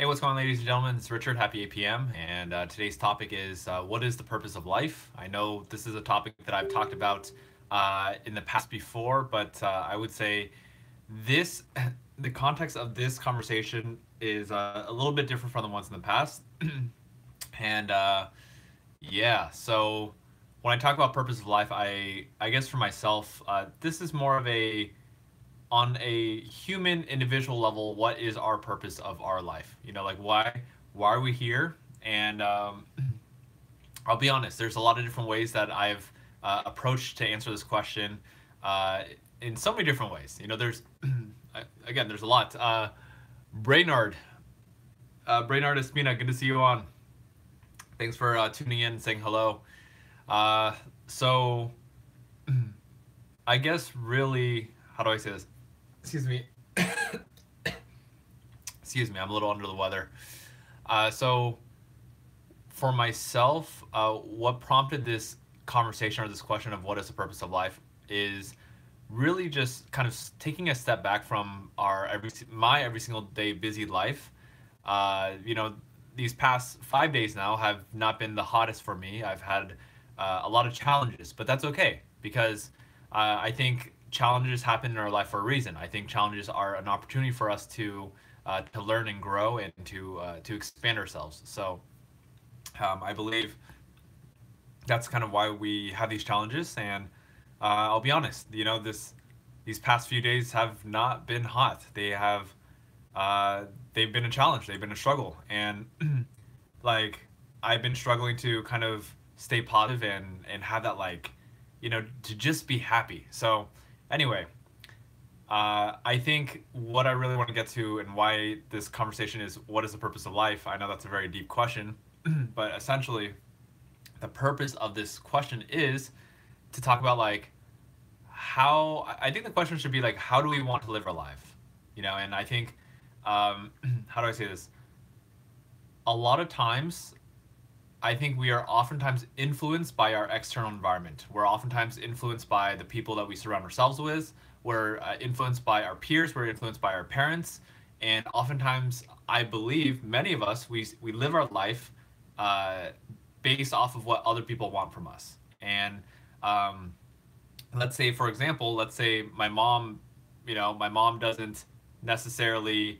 Hey, what's going on, ladies and gentlemen? It's Richard. Happy 8 p.m. And today's topic is what is the purpose of life? I know this is a topic that I've talked about in the past before, but I would say this, the context of this conversation is a little bit different from the ones in the past. and yeah, so when I talk about purpose of life, I guess for myself, this is more of a on a human individual level, what is our purpose of our life? Like why are we here? And I'll be honest, there's a lot of different ways that I've approached to answer this question uh, in so many different ways. There's again, there's a lot. Brainard, Brainard Espina, good to see you on. Thanks for tuning in and saying hello. So I guess really, how do I say this? Excuse me. Excuse me, I'm a little under the weather. So for myself, what prompted this conversation or this question of what is the purpose of life is really just kind of taking a step back from my every single day busy life. You know, these past 5 days now have not been the hottest for me. I've had a lot of challenges, but that's okay because I think challenges happen in our life for a reason. I think challenges are an opportunity for us to learn and grow and to expand ourselves. So I believe that's kind of why we have these challenges. And I'll be honest, these past few days have not been hot. They've been a challenge. They've been a struggle, and like I've been struggling to kind of stay positive and have that to just be happy. So anyway, I think what I really want to get to and why this conversation is what is the purpose of life. I know that's a very deep question, but essentially the purpose of this question is to talk about how I think the question should be how do we want to live our life? And I think how do I say this? A lot of times I think we are oftentimes influenced by our external environment. We're oftentimes influenced by the people that we surround ourselves with. We're influenced by our peers. We're influenced by our parents. And oftentimes, I believe many of us, we live our life uh, based off of what other people want from us. And um, let's say, for example, let's say my mom doesn't necessarily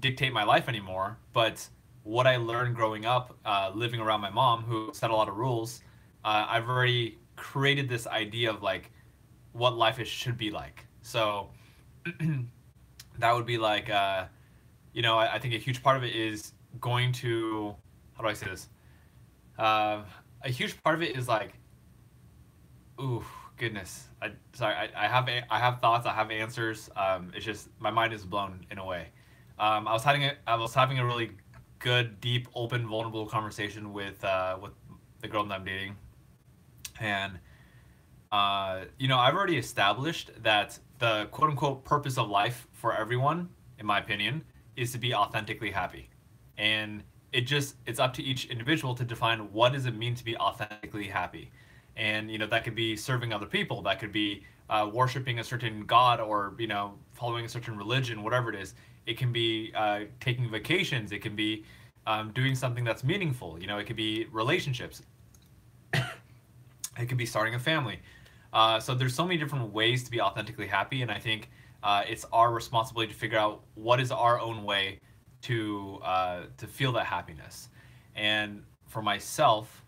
dictate my life anymore, but what I learned growing up, living around my mom, who set a lot of rules, I've already created this idea of what life should be like. So that would be I think a huge part of it is going to, how do I say this? Uh, a huge part of it is ooh, goodness. I have thoughts, I have answers. It's just my mind is blown in a way. I was having a really good, deep, open, vulnerable conversation with the girl that I'm dating, and I've already established that the quote unquote purpose of life for everyone, in my opinion, is to be authentically happy, and it's up to each individual to define what does it mean to be authentically happy, and that could be serving other people, that could be worshiping a certain god, or following a certain religion, whatever it is. It can be taking vacations. It can be doing something that's meaningful. It could be relationships. It could be starting a family. So there's so many different ways to be authentically happy, and I think it's our responsibility to figure out what is our own way to feel that happiness. And for myself,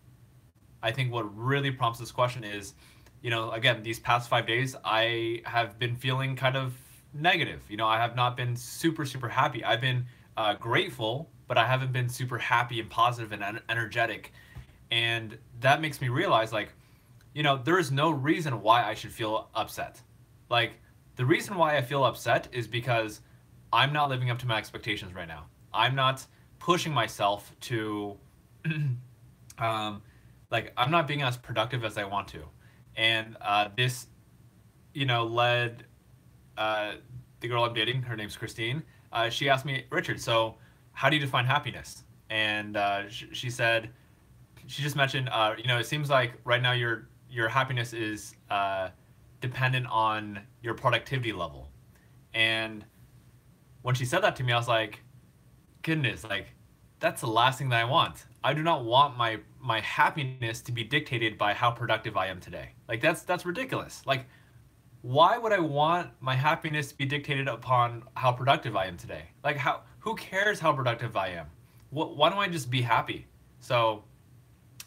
I think what really prompts this question is, again, these past 5 days, I have been feeling kind of negative. I have not been super, super happy. I've been grateful, but I haven't been super happy and positive and energetic. And that makes me realize, there is no reason why I should feel upset. The reason why I feel upset is because I'm not living up to my expectations right now. I'm not pushing myself to, I'm not being as productive as I want to. And this, led the girl I'm dating, her name's Christine. She asked me, Richard, so how do you define happiness? And she said, she just mentioned, it seems like right now your happiness is dependent on your productivity level. And when she said that to me, I was like, goodness, like that's the last thing that I want. I do not want my happiness to be dictated by how productive I am today. Like that's ridiculous. Like why would I want my happiness to be dictated upon how productive I am today? Like how who cares how productive I am? Why don't I just be happy? So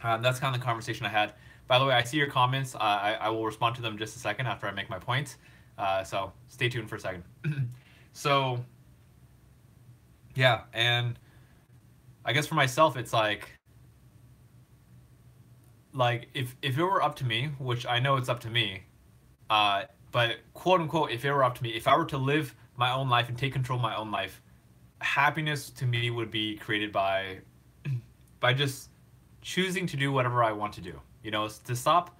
that's kind of the conversation I had. By the way, I see your comments. I will respond to them just a second after I make my point. So stay tuned for a second. So yeah, and I guess for myself, it's like if it were up to me, which I know it's up to me, uh, but quote unquote, if it were up to me, if I were to live my own life and take control of my own life, happiness to me would be created by just choosing to do whatever I want to do. You know, to stop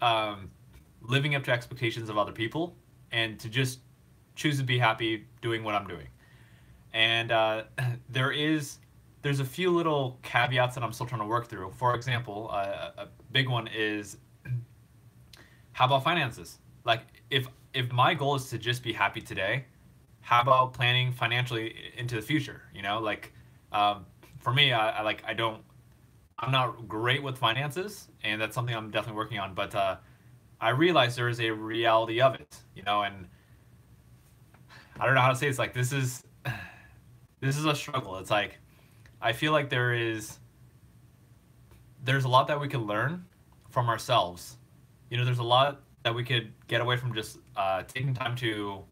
um, living up to expectations of other people and to just choose to be happy doing what I'm doing. And there is there's a few little caveats that I'm still trying to work through. For example, a big one is how about finances? Like if my goal is to just be happy today, how about planning financially into the future? You know, like for me, I like I don't I'm not great with finances, and that's something I'm definitely working on. But I realize there is a reality of it, you know, and I don't know how to say it. It's like this is a struggle. It's like I feel like there's a lot that we can learn from ourselves. You know, there's a lot that we could get away from just taking time to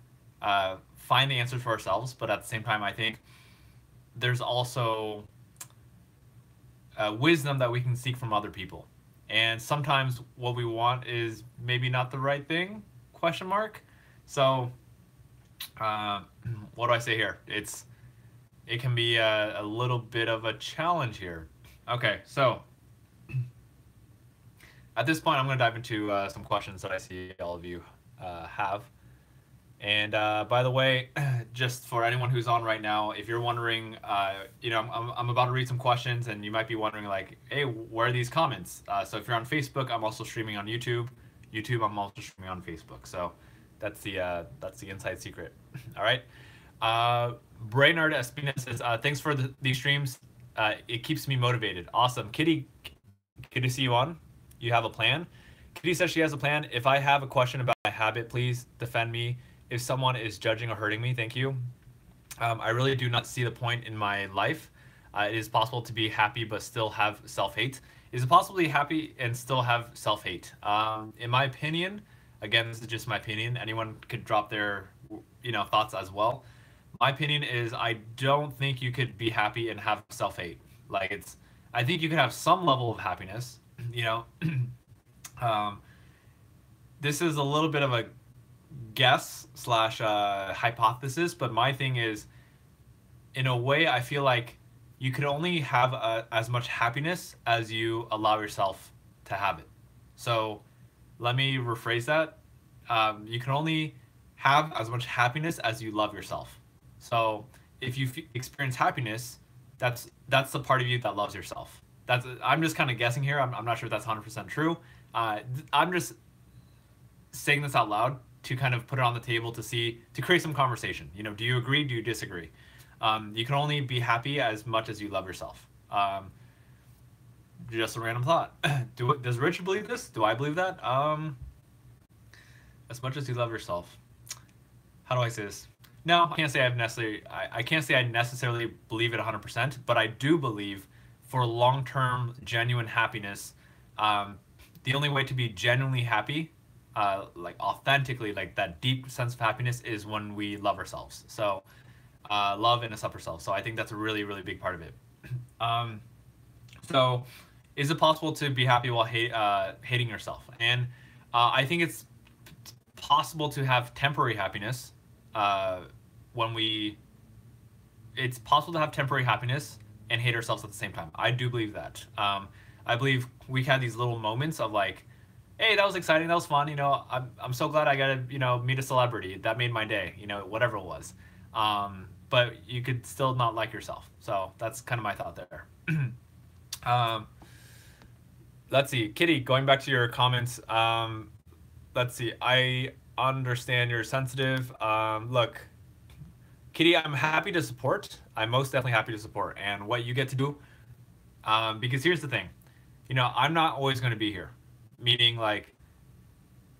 find the answers for ourselves. But at the same time, I think there's also wisdom that we can seek from other people. And sometimes what we want is maybe not the right thing? Question mark. So, uh, what do I say here? It can be a little bit of a challenge here. Okay, so at this point, I'm going to dive into some questions that I see all of you have. And by the way, just for anyone who's on right now, if you're wondering, you know, I'm about to read some questions, and you might be wondering, like, hey, where are these comments? So if you're on Facebook, I'm also streaming on YouTube. YouTube, I'm also streaming on Facebook. So that's the inside secret. All right. Brainerd Espina says, thanks for these streams. It keeps me motivated. Awesome. Kitty, good to see you on. You have a plan? Kitty says she has a plan. If I have a question about my habit, please defend me. If someone is judging or hurting me, thank you. I really do not see the point in my life. It is possible to be happy but still have self-hate. Is it possible to be happy and still have self-hate? In my opinion, again, this is just my opinion. Anyone could drop their, you know, thoughts as well. My opinion is I don't think you could be happy and have self-hate. Like I think you can have some level of happiness. You know, um, this is a little bit of a guess slash hypothesis, but my thing is, in a way, I feel like you could only have as much happiness as you allow yourself to have it. So let me rephrase that. You can only have as much happiness as you love yourself. So if you experience happiness, that's the part of you that loves yourself. I'm just kind of guessing here. I'm not sure if that's 100% true. I'm just saying this out loud to kind of put it on the table to create some conversation. You know, do you agree? Do you disagree? You can only be happy as much as you love yourself. Just a random thought. Does Rich believe this? Do I believe that? As much as you love yourself. How do I say this? No, I can't say I can't say I necessarily believe it 100%, but I do believe for long-term genuine happiness, the only way to be genuinely happy, like authentically, like that deep sense of happiness, is when we love ourselves. So love and accept ourselves. So I think that's a really, really big part of it. So is it possible to be happy while hating yourself? And I think it's possible to have temporary happiness it's possible to have temporary happiness and hate ourselves at the same time. I do believe that. I believe we had these little moments of like, hey, that was exciting, that was fun, you know, I'm so glad I got to, you know, meet a celebrity. That made my day, you know, whatever it was. But you could still not like yourself. So that's kind of my thought there. Let's see, Kitty, going back to your comments, let's see, I understand you're sensitive. Look, Kitty, I'm happy to support. I'm most definitely happy to support. And what you get to do, because here's the thing, I'm not always going to be here. Meaning, like,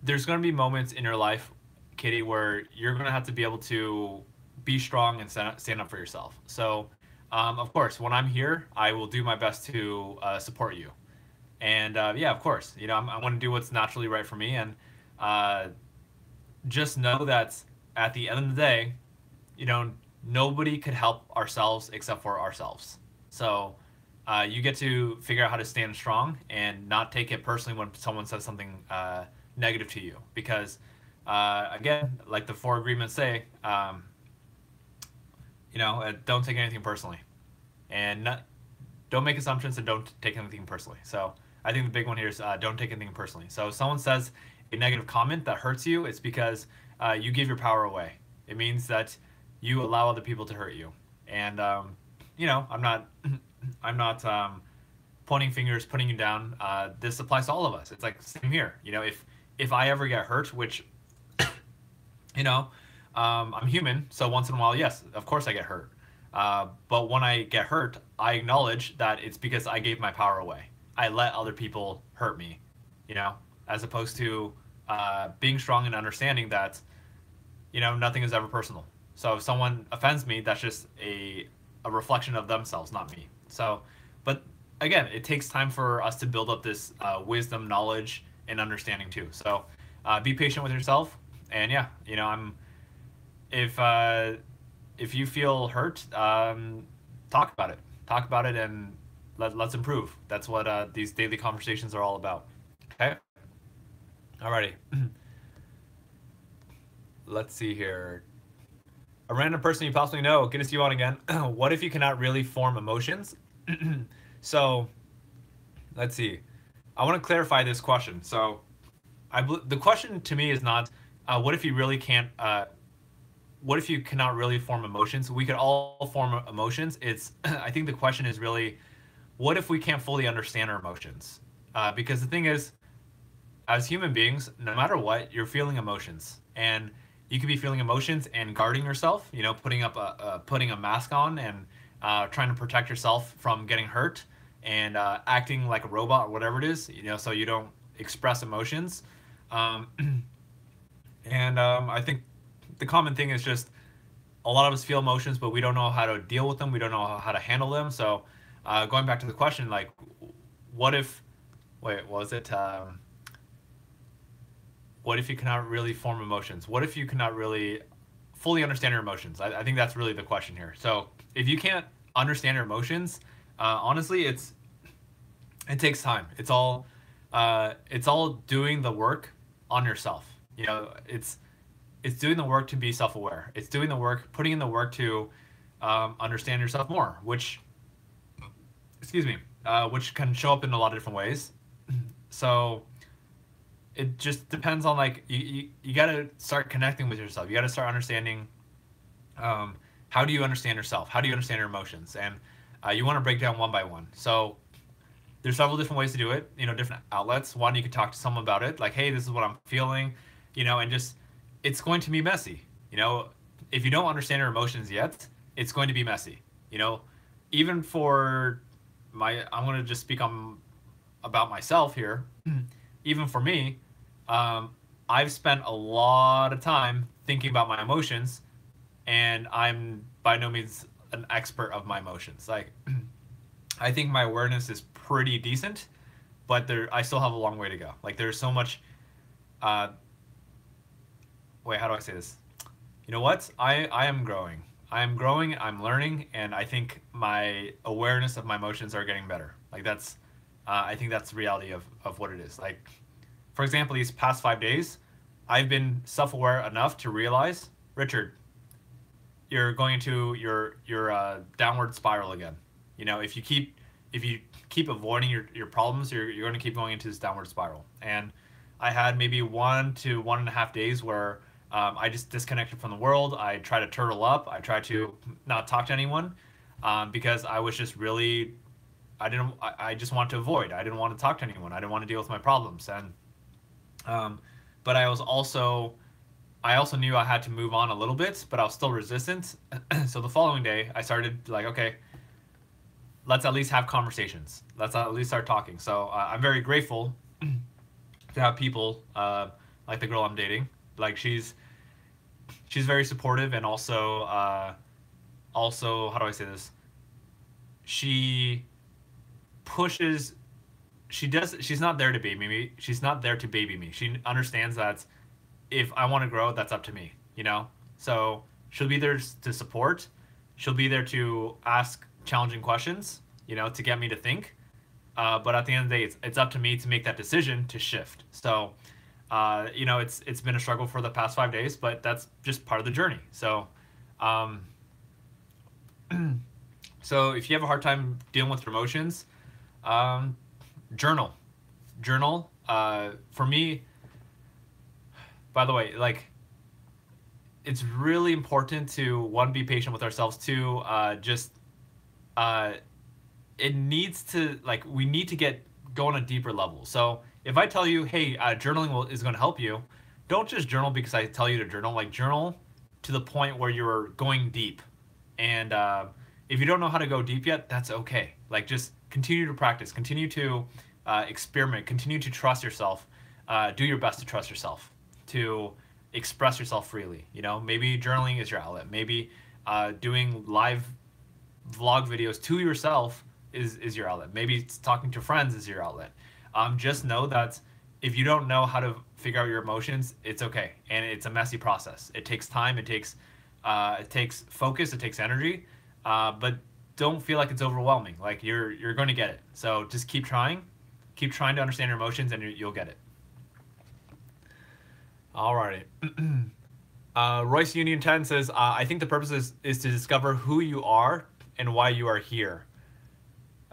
there's going to be moments in your life, Kitty, where you're going to have to be able to be strong and stand up for yourself. So, of course, when I'm here, I will do my best to support you. And yeah, of course, I want to do what's naturally right for me. And uh, just know that at the end of the day, you know, nobody could help ourselves except for ourselves. So you get to figure out how to stand strong and not take it personally when someone says something negative to you. Because, again, like the four agreements say, don't take anything personally. And don't make assumptions and don't take anything personally. So I think the big one here is don't take anything personally. So if someone says a negative comment that hurts you, it's because you give your power away. It means that you allow other people to hurt you. And I'm not pointing fingers, putting you down. This applies to all of us. It's like same here. If I ever get hurt, which I'm human, so once in a while, yes, of course I get hurt. But when I get hurt, I acknowledge that it's because I gave my power away. I let other people hurt me, as opposed to being strong and understanding that, nothing is ever personal. So if someone offends me, that's just a reflection of themselves, not me. So, but again, it takes time for us to build up this wisdom, knowledge, and understanding too. So be patient with yourself. And yeah, if you feel hurt, talk about it. Talk about it and let's improve. That's what these daily conversations are all about. Okay? Alrighty. Let's see here. A random person you possibly know. Good to see you on again. What if you cannot really form emotions? So, let's see. I want to clarify this question. So, the question to me is not, what if you really can't, what if you cannot really form emotions? We could all form emotions. I think the question is really, what if we can't fully understand our emotions? Because the thing is, as human beings, no matter what, you're feeling emotions. And you could be feeling emotions and guarding yourself, putting a mask on and trying to protect yourself from getting hurt and acting like a robot or whatever it is, so you don't express emotions. I think the common thing is just a lot of us feel emotions, but we don't know how to deal with them. We don't know how to handle them. So going back to the question, like, what if, wait, was it, what if you cannot really form emotions? What if you cannot really fully understand your emotions? I think that's really the question here. So if you can't understand your emotions, honestly, it takes time. It's all doing the work on yourself. It's doing the work to be self-aware. It's doing the work, putting in the work to understand yourself more, which, excuse me, which can show up in a lot of different ways. So it just depends on, like, you got to start connecting with yourself. You got to start understanding how do you understand yourself? How do you understand your emotions? And you want to break down one by one. So there's several different ways to do it, different outlets. One, you could talk to someone about it, like, hey, this is what I'm feeling, and just, it's going to be messy. If you don't understand your emotions yet, it's going to be messy. Even for I'm going to just speak about myself here. Even for me, I've spent a lot of time thinking about my emotions, and I'm by no means an expert of my emotions. Like, I think my awareness is pretty decent, but I still have a long way to go. Like, there's so much. Wait, how do I say this? You know what? I am growing. I'm growing. I'm learning, and I think my awareness of my emotions are getting better. Like, that's. I think that's the reality of what it is. Like, for example, these past 5 days, I've been self-aware enough to realize, Richard, you're going into your downward spiral again. If you keep avoiding your problems, you're going to keep going into this downward spiral. And I had maybe 1 to 1.5 days where I just disconnected from the world. I tried to turtle up. I tried to not talk to anyone because I was just really. I just want to avoid. I didn't want to talk to anyone. I didn't want to deal with my problems. And, but I was also I also knew I had to move on a little bit, but I was still resistant. So the following day, I started like, okay, let's at least have conversations. Let's at least start talking. So I'm very grateful to have people like the girl I'm dating. Like she's very supportive, and also how do I say this? She pushes. She's not there to baby me. She's not there to baby me. She understands that if I want to grow, that's up to me, you know? So she'll be there to support. She'll be there to ask challenging questions, you know, to get me to think. But at the end of the day, it's up to me to make that decision to shift. So, you know, it's been a struggle for the past 5 days, but that's just part of the journey. So, um, so if you have a hard time dealing with your emotions, um, journal. Journal. For me, by the way, like it's really important to one, be patient with ourselves. Two, just uh, it needs to, like, we need to go on a deeper level. So if I tell you, hey, journaling is going to help you, don't just journal because I tell you to journal. Like journal to the point where you're going deep. And if you don't know how to go deep yet, that's okay. Like just continue to practice, continue to experiment, continue to trust yourself. Do your best to trust yourself, to express yourself freely. You know, maybe journaling is your outlet. Maybe doing live vlog videos to yourself is your outlet. Maybe it's talking to friends is your outlet. Just know that if you don't know how to figure out your emotions, it's okay, and it's a messy process. It takes time. It takes focus. It takes energy. But don't feel like it's overwhelming. Like you're going to get it. So just keep trying to understand your emotions, and you'll get it. Alrighty. Royce Union 10 says, I think the purpose is to discover who you are and why you are here.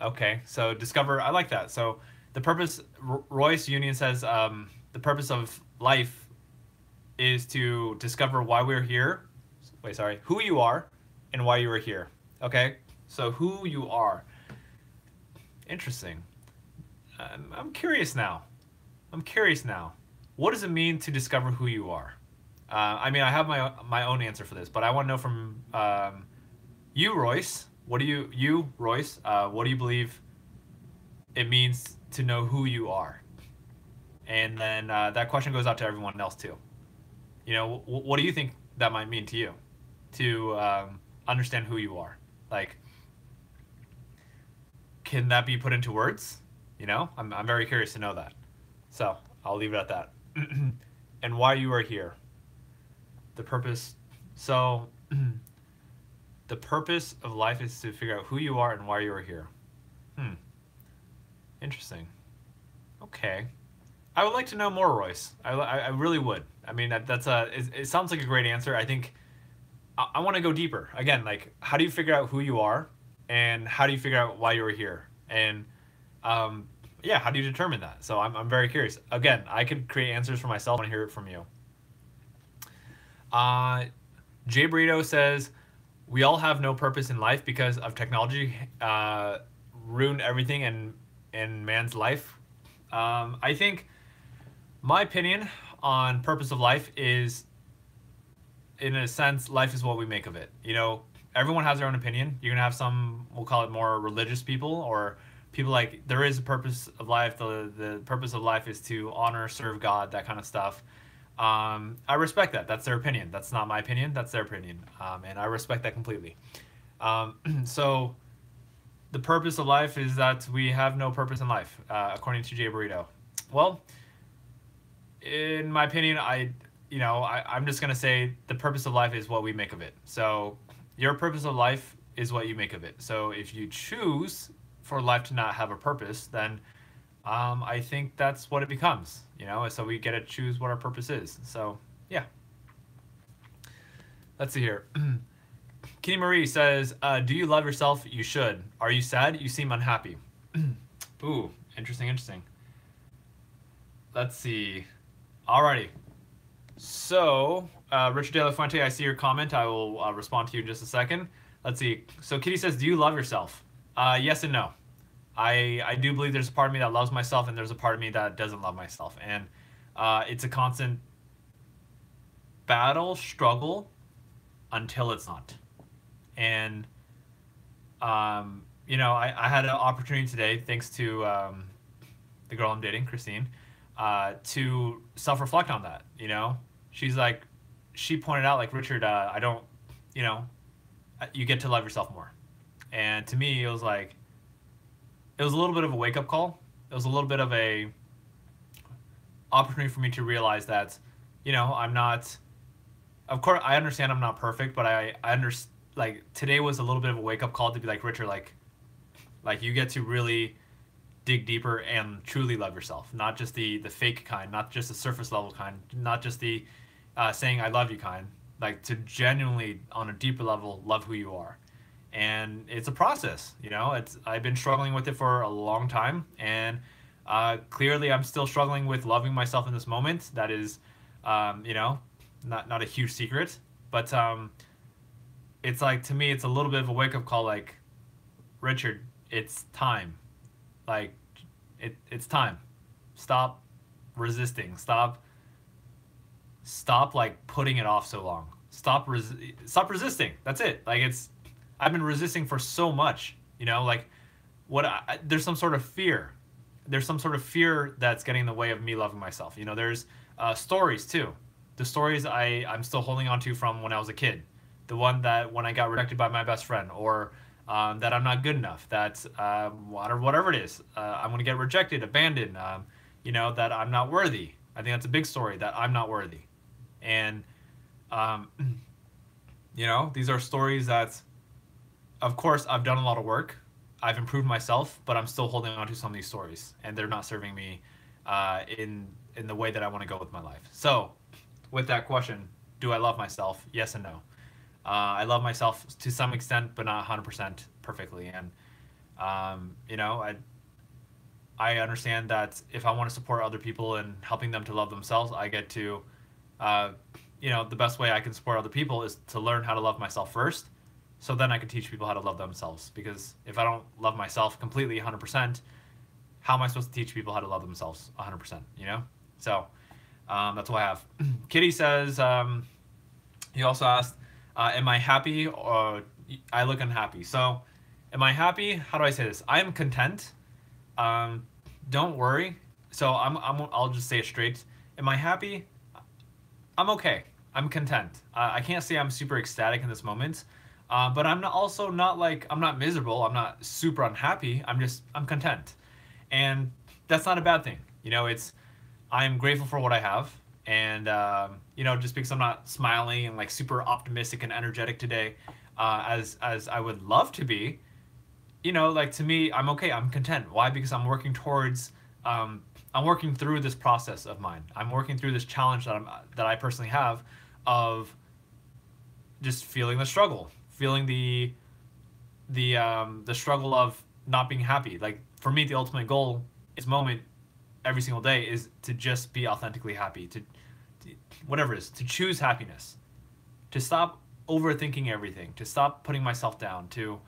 Okay, so discover, I like that. So the purpose, Royce Union says, the purpose of life is to discover why we're here. Wait, sorry, who you are and why you are here. Okay, so who you are. Interesting. I'm curious now. What does it mean to discover who you are? I mean, I have my own answer for this, but I want to know from you, Royce. What do you, Royce? What do you believe it means to know who you are? And then that question goes out to everyone else too. You know, what do you think that might mean to you, to understand who you are? Like, can that be put into words? You know, I'm very curious to know that. So I'll leave it at that. And why you are here. The purpose. So the purpose of life is to figure out who you are and why you are here. Interesting. Okay. I would like to know more, Royce. I really would. I mean, it sounds like a great answer. I think I want to go deeper. Again, like, how do you figure out who you are, and how do you figure out why you are here? And yeah, how do you determine that? So I'm very curious. Again, I could create answers for myself. I want to hear it from you. Jay Burrito says, we all have no purpose in life because of technology ruined everything in man's life. I think my opinion on purpose of life is, in a sense, life is what we make of it. You know, everyone has their own opinion. You're gonna have some, we'll call it more religious people, or people like, there is a purpose of life. The purpose of life is to honor, serve God, that kind of stuff. I respect that. That's their opinion. That's not my opinion. That's their opinion. And I respect that completely. So the purpose of life is that we have no purpose in life, according to Jay Burrito. Well, in my opinion, I'm just going to say the purpose of life is what we make of it. So your purpose of life is what you make of it. So if you choose for life to not have a purpose, then I think that's what it becomes, you know. So we get to choose what our purpose is. So yeah. Let's see here. Kitty Marie says, do you love yourself? You should. Are you sad? You seem unhappy. Ooh, interesting. Let's see. Alrighty. So, Richard De La Fuente, I see your comment. I will respond to you in just a second. Let's see. So Kitty says, do you love yourself? Yes and no. I do believe there's a part of me that loves myself, and there's a part of me that doesn't love myself. And it's a constant battle, struggle until it's not. And you know, I had an opportunity today, thanks to the girl I'm dating, Christine, to self-reflect on that. You know, she's like, she pointed out, like, Richard, I don't, you know, you get to love yourself more. And to me, it was like, it was a little bit of a wake-up call. It was a little bit of a opportunity for me to realize that, you know, I'm not. Of course, I understand I'm not perfect, but I understand. Like, today was a little bit of a wake-up call to be like, Richard, like you get to really dig deeper and truly love yourself, not just the fake kind, not just the surface level kind, not just the saying I love you kind, like to genuinely on a deeper level love who you are. And it's a process, you know. It's I've been struggling with it for a long time, and clearly I'm still struggling with loving myself in this moment. That is, you know, not a huge secret, but it's like, to me, it's a little bit of a wake up call. Like, Richard, it's time. Like, it's time. Stop resisting. Stop like putting it off so long. Stop resisting. That's it. Like, it's I've been resisting for so much. You know, like there's some sort of fear. There's some sort of fear that's getting in the way of me loving myself. You know, there's stories too. The stories I'm still holding on to from when I was a kid. The one that when I got rejected by my best friend, or that I'm not good enough, that whatever it is, I'm gonna get rejected, abandoned, you know, that I'm not worthy. I think that's a big story, that I'm not worthy. And um, you know, these are stories that, of course, I've done a lot of work, I've improved myself, but I'm still holding on to some of these stories, and they're not serving me in the way that I want to go with my life. So, with that question, do I love myself? Yes and no. I love myself to some extent, but not 100% perfectly. And you know, I understand that if I want to support other people and helping them to love themselves, I get to, you know, the best way I can support other people is to learn how to love myself first, so then I can teach people how to love themselves. Because if I don't love myself completely 100%, how am I supposed to teach people how to love themselves 100%? You know, so that's what I have. Kitty says, he also asked, am I happy, or I look unhappy? So, am I happy? How do I say this? I am content. Don't worry. So I'll just say it straight. Am I happy? I'm okay. I'm content. I can't say I'm super ecstatic in this moment, but I'm also not like, I'm not miserable. I'm not super unhappy. I'm content, and that's not a bad thing. You know, I'm grateful for what I have, and you know, just because I'm not smiling and like super optimistic and energetic today, as I would love to be, you know, like, to me, I'm okay. I'm content. Why? Because I'm working towards, I'm working through this process of mine. I'm working through this challenge that I personally have, of just feeling the struggle, feeling the struggle of not being happy. Like, for me, the ultimate goal is moment every single day is to just be authentically happy, to whatever it is, to choose happiness, to stop overthinking everything, to stop putting myself down, to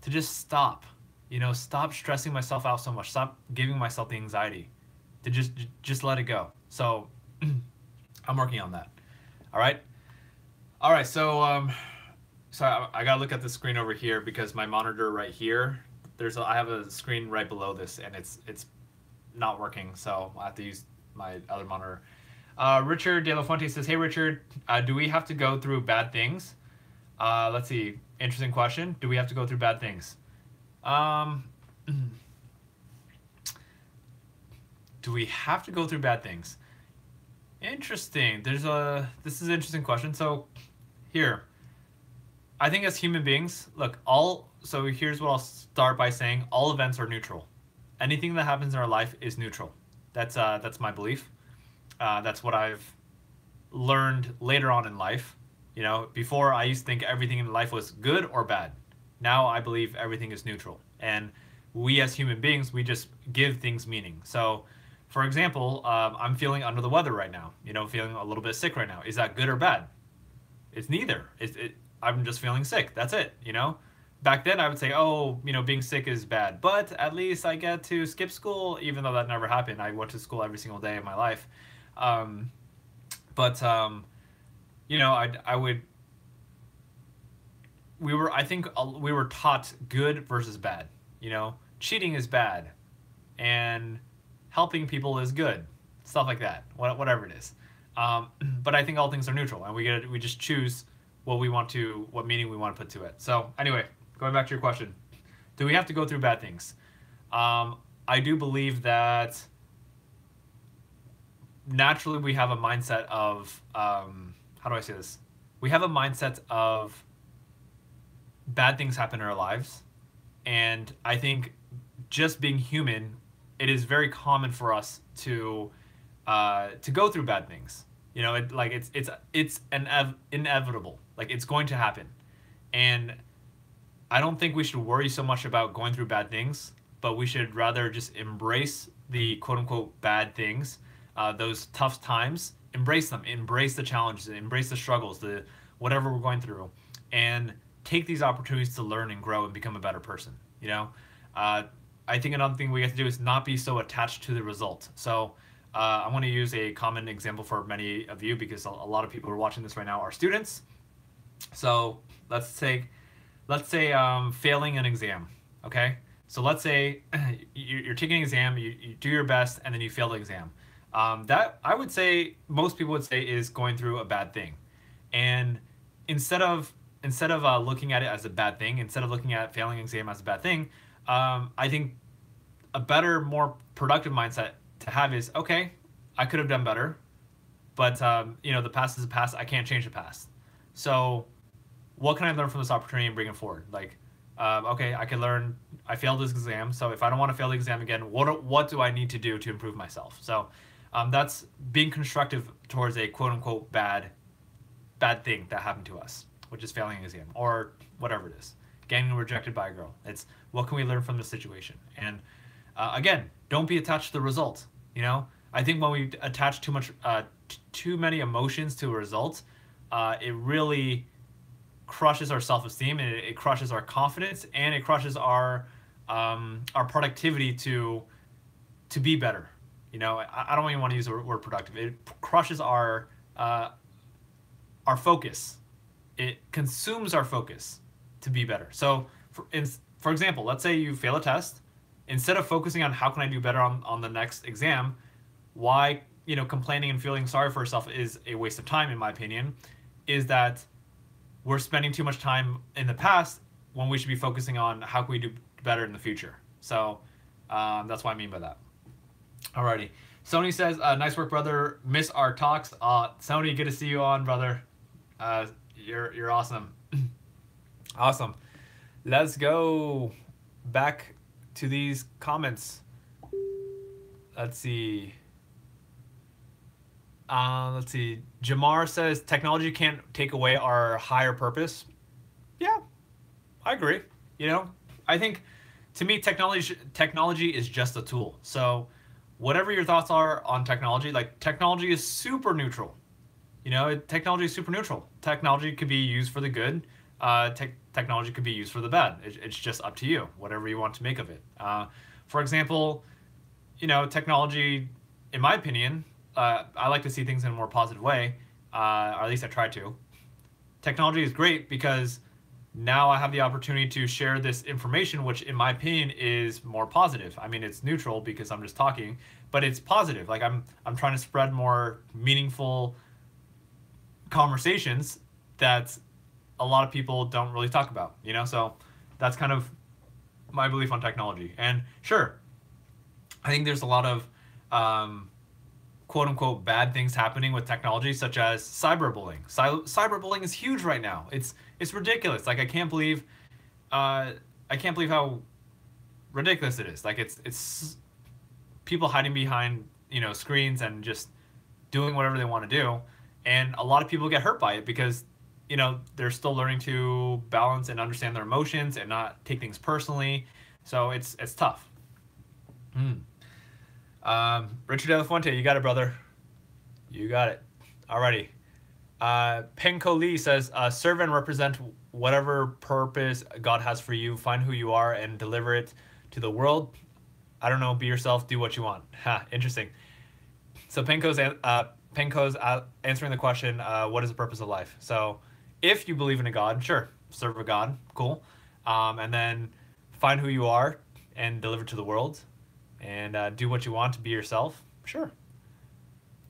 just stop, you know, stop stressing myself out so much, stop giving myself the anxiety, to just let it go. So I'm working on that. All right. So I gotta look at the screen over here, because my monitor right here, I have a screen right below this, and it's not working, so I have to use my other monitor. Richard De La Fuente says, hey Richard, do we have to go through bad things? Let's see, interesting question. Do we have to go through bad things? Do we have to go through bad things? Interesting. This is an interesting question. So here, I think as human beings, look, so here's what I'll start by saying. All events are neutral. Anything that happens in our life is neutral. That's my belief. That's what I've learned later on in life. You know, before I used to think everything in life was good or bad. Now I believe everything is neutral. And we as human beings, we just give things meaning. So, for example, I'm feeling under the weather right now. You know, feeling a little bit sick right now. Is that good or bad? It's neither. I'm just feeling sick. That's it, you know? Back then I would say, oh, you know, being sick is bad. But at least I get to skip school, even though that never happened. I went to school every single day of my life. you know, I would we were I think we were taught good versus bad. You know, cheating is bad, and helping people is good. Stuff like that. Whatever it is. But I think all things are neutral, and we just choose what meaning we want to put to it. So anyway, going back to your question, do we have to go through bad things? I do believe that naturally we have a mindset of how do I say this? We have a mindset of bad things happen in our lives, and I think just being human, it is very common for us to go through bad things. You know, it's inevitable. Like it's going to happen, and I don't think we should worry so much about going through bad things, but we should rather just embrace the quote unquote bad things, those tough times. Embrace them, embrace the challenges, embrace the struggles, the whatever we're going through, and take these opportunities to learn and grow and become a better person. You know, I think another thing we have to do is not be so attached to the result. So I want to use a common example for many of you because a lot of people who are watching this right now are students. So let's say failing an exam. Okay, so let's say you're taking an exam, you do your best, and then you fail the exam. That I would say most people would say is going through a bad thing, and instead of looking at it as a bad thing, instead of looking at failing an exam as a bad thing, I think a better, more productive mindset to have is okay, I could have done better, but you know the past is the past. I can't change the past. So what can I learn from this opportunity and bring it forward? Like, okay, I can learn. I failed this exam, so if I don't want to fail the exam again, what do I need to do to improve myself? So that's being constructive towards a quote unquote bad thing that happened to us, which is failing an exam or whatever it is, getting rejected by a girl. It's what can we learn from the situation? And again, don't be attached to the result. You know, I think when we attach too many emotions to a result, it really crushes our self-esteem, and it crushes our confidence, and it crushes our productivity to be better. You know, I don't even want to use the word productive. It crushes our focus. It consumes our focus to be better. So, for example, let's say you fail a test. Instead of focusing on how can I do better on the next exam, why, you know, complaining and feeling sorry for yourself is a waste of time, in my opinion, is that we're spending too much time in the past when we should be focusing on how can we do better in the future. So that's what I mean by that. Alrighty. Sony says, nice work, brother. Miss our talks. Sony, good to see you on, brother. You're awesome. Awesome. Let's go back to these comments. Let's see. Jamar says technology can't take away our higher purpose. Yeah, I agree. You know, I think to me technology is just a tool. So whatever your thoughts are on technology, like technology is super neutral. You know, technology is super neutral. Technology could be used for the good. Technology could be used for the bad. It's just up to you, whatever you want to make of it. For example, you know, technology, in my opinion, I like to see things in a more positive way, or at least I try to. Technology is great because now I have the opportunity to share this information, which in my opinion is more positive. I mean, it's neutral because I'm just talking, but it's positive. Like I'm trying to spread more meaningful conversations that a lot of people don't really talk about, you know? So that's kind of my belief on technology. And sure, I think there's a lot of quote unquote bad things happening with technology, such as cyberbullying. Cyberbullying is huge right now. It's ridiculous. Like I can't believe how ridiculous it is. Like it's people hiding behind, you know, screens and just doing whatever they want to do. And a lot of people get hurt by it because, you know, they're still learning to balance and understand their emotions and not take things personally. So it's tough. Richard De La Fuente, you got it, brother. You got it. Alrighty. Penko Lee says, serve and represent whatever purpose God has for you. Find who you are and deliver it to the world. I don't know, be yourself, do what you want. Ha, interesting. So Penko's answering the question, what is the purpose of life? So, if you believe in a God, sure, serve a God, cool. And then find who you are and deliver to the world, and do what you want to be yourself, sure.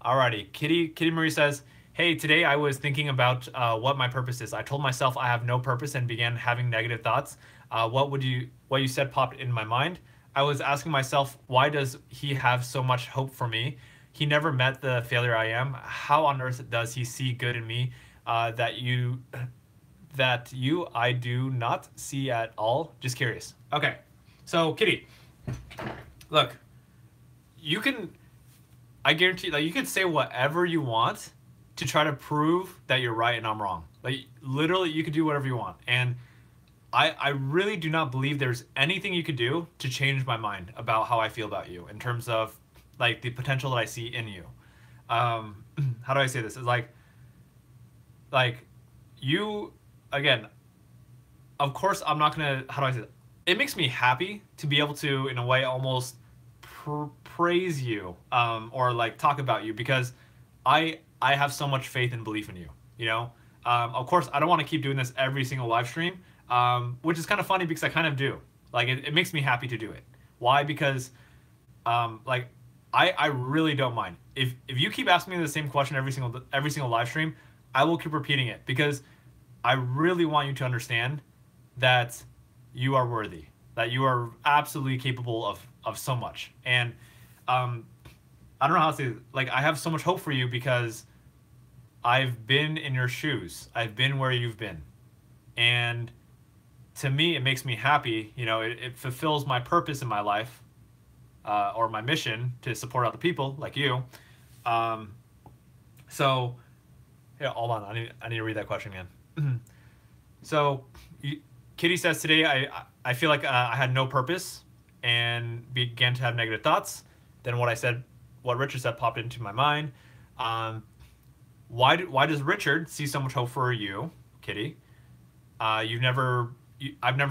Alrighty, Kitty Marie says, "Hey, today I was thinking about what my purpose is. I told myself I have no purpose and began having negative thoughts. What you said popped in my mind. I was asking myself, why does he have so much hope for me? He never met the failure I am. How on earth does he see good in me that you I do not see at all? Just curious." Okay, so Kitty, look, you can. I guarantee, like, you could say whatever you want to try to prove that you're right and I'm wrong. Like, literally, you could do whatever you want. And I really do not believe there's anything you could do to change my mind about how I feel about you in terms of, like, the potential that I see in you. How do I say this? It's like, you, again, of course, I'm not going to, how do I say it? It makes me happy to be able to, in a way, almost praise you, or like talk about you, because I have so much faith and belief in you. You know, of course, I don't want to keep doing this every single live stream, which is kind of funny because I kind of do. Like, it makes me happy to do it. Why? Because like, I really don't mind if you keep asking me the same question every single live stream. I will keep repeating it because I really want you to understand that you are worthy, that you are absolutely capable of so much. And I don't know how to say it. Like, I have so much hope for you because I've been in your shoes. I've been where you've been. And to me, it makes me happy. You know, it fulfills my purpose in my life, or my mission to support other people like you. So, yeah, hold on. I need to read that question again. So, Kitty says, today I feel like I had no purpose and began to have negative thoughts. Then what Richard said popped into my mind. Why does Richard see so much hope for you, Kitty? I've never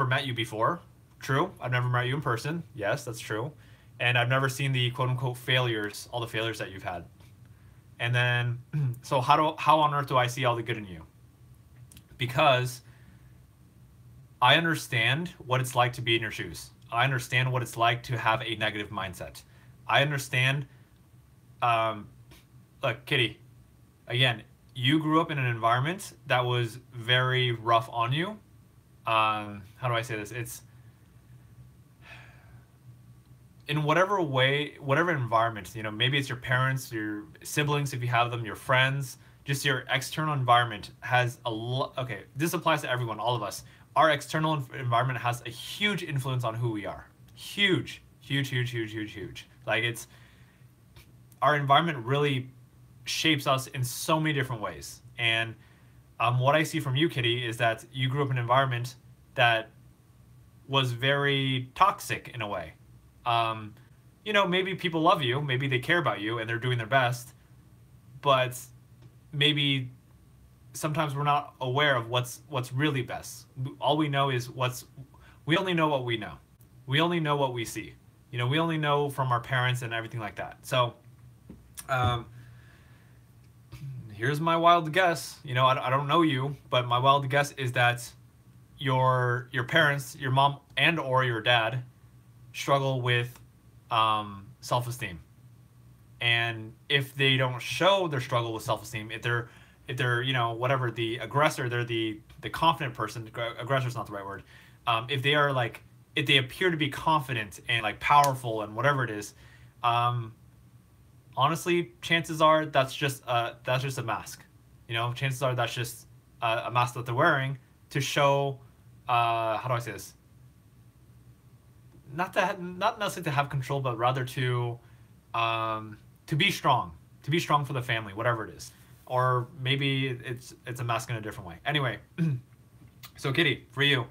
met you before. True. I've never met you in person. Yes, that's true. And I've never seen the quote unquote failures, all the failures that you've had. And then, so how on earth do I see all the good in you? Because I understand what it's like to be in your shoes. I understand what it's like to have a negative mindset. I understand. Look, Kitty, again, you grew up in an environment that was very rough on you. How do I say this? It's in whatever way, whatever environment, you know, maybe it's your parents, your siblings, if you have them, your friends, just your external environment has a lot. Okay, this applies to everyone, all of us. Our external environment has a huge influence on who we are. Huge. Like, it's, our environment really shapes us in so many different ways. And what I see from you, Kitty, is that you grew up in an environment that was very toxic in a way. You know, maybe people love you, maybe they care about you and they're doing their best, but maybe sometimes we're not aware of what's really best. All we know is we only know what we know. We only know what we see. You know, we only know from our parents and everything like that. So, here's my wild guess. You know, I don't know you, but my wild guess is that your parents, your mom and or your dad, struggle with self-esteem. And if they don't show their struggle with self-esteem, if they're, you know, whatever, the aggressor, they're the confident person. Aggressor's not the right word. If they are like, if they appear to be confident and like powerful and whatever it is, honestly, chances are that's just a mask. You know, chances are that's just a mask that they're wearing to show. How do I say this? Not necessarily to have control, but rather to be strong, for the family, whatever it is. Or maybe it's a mask in a different way. Anyway, so Kitty, for you,